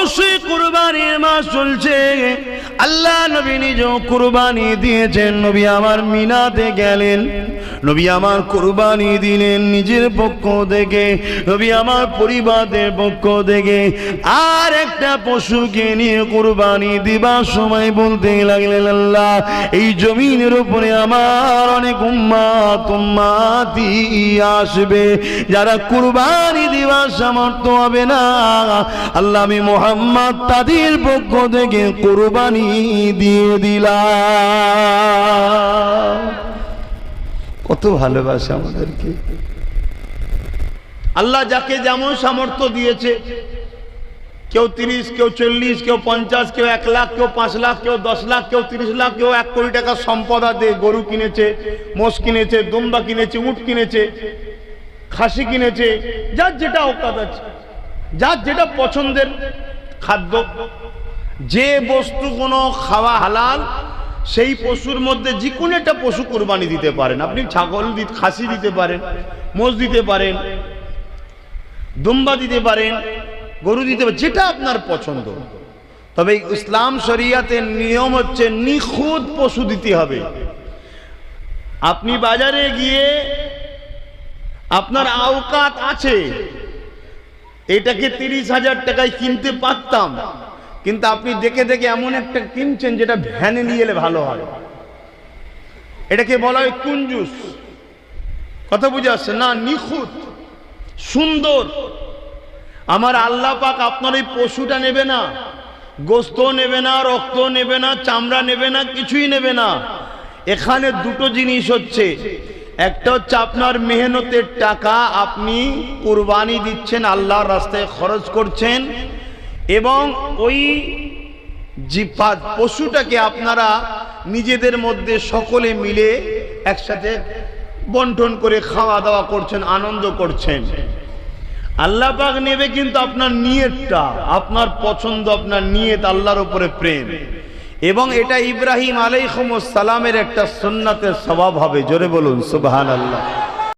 অবশ্যই কুরবানির মাস চলছে। আল্লাহ নবী নিজেও কুরবানি দিয়েছেন। নবী আমার মিনাতে গেলেন, নবী আমার কুরবানি দিলেন নিজের পক্ষ থেকে, নবী আমার পরিবারের পক্ষ থেকে। আর একটা পশুকে নিয়ে কুরবানি দিবার সময় বলতে লাগলেন, আল্লাহ এই জমিনের উপরে আমার অনেক উম্মতি আসবে, যারা কুরবানি দিবার সামর্থ্য হবে না, আল্লাহ আমি মুহাম্মদ তাদের পক্ষ থেকে কুরবানি দিয়ে দিলাম। কত ভালোবাসে আমাদেরকে আল্লাহ, যাকে যেমন সামর্থ্য দিয়েছে, কেউ 30, কেউ 40, কেউ 50, কেউ 1 লাখ, কেউ 5 লাখ, কেউ 10 লাখ, কেউ 30 লাখ, কেউ 1 কোটি টাকা সম্পদ আছে। গরু কিনেছে, মোষ কিনেছে, দুম্বা কিনেছে, উট কিনেছে, খাসি কিনেছে, যার যেটা অকাত আছে, যার যেটা পছন্দের খাদ্য, যে বস্তু কোনো খাওয়া হালাল, সেই পশুর মধ্যে যে কোনো একটা পশু কুরবানি দিতে পারেন। আপনি ছাগল খাসি দিতে পারেন, মোষ দিতে পারেন, দুম্বা দিতে পারেন, গরু দিতে পারেন, যেটা আপনার পছন্দ। তবে ইসলাম শরিয়াতের নিয়ম হচ্ছে নিখুঁত পশু দিতে হবে। আপনি বাজারে গিয়ে আপনার আওকাত আছে, এটাকে 30,000 টাকায় কিনতে পারতাম, কিন্তু আপনি দেখে দেখে এমন একটা কিনছেন যেটা ভ্যানে নিয়ে এলে ভালো হয়। এটাকে বলা হয় কুঞ্জুস। কথা বুঝে আসছে না? নিখুঁত সুন্দর। আমার আল্লাহ পাক আপনার এই পশুটা নেবে না, গোস্ত নেবে না, রক্ত নেবে না, চামড়া নেবে না, কিছুই নেবে না। এখানে দুটো জিনিস হচ্ছে, একটা হচ্ছে আপনার মেহনতের টাকা, আপনি কুরবানি দিচ্ছেন, আল্লাহর রাস্তায় খরচ করছেন, এবং ওই পশুটাকে আপনারা নিজেদের মধ্যে সকলে মিলে একসাথে বন্টন করে খাওয়া দাওয়া করছেন, আনন্দ করছেন। আল্লাহ পাক নেবে কিন্তু আপনার নিয়তটা, আপনার পছন্দ, আপনার নিয়ত, আল্লাহর উপরে প্রেম। এবং এটা ইব্রাহিম আলাইহিস সালামের একটা সুন্নাতের সওয়াব হবে। জোরে বলুন সুবহানাল্লাহ।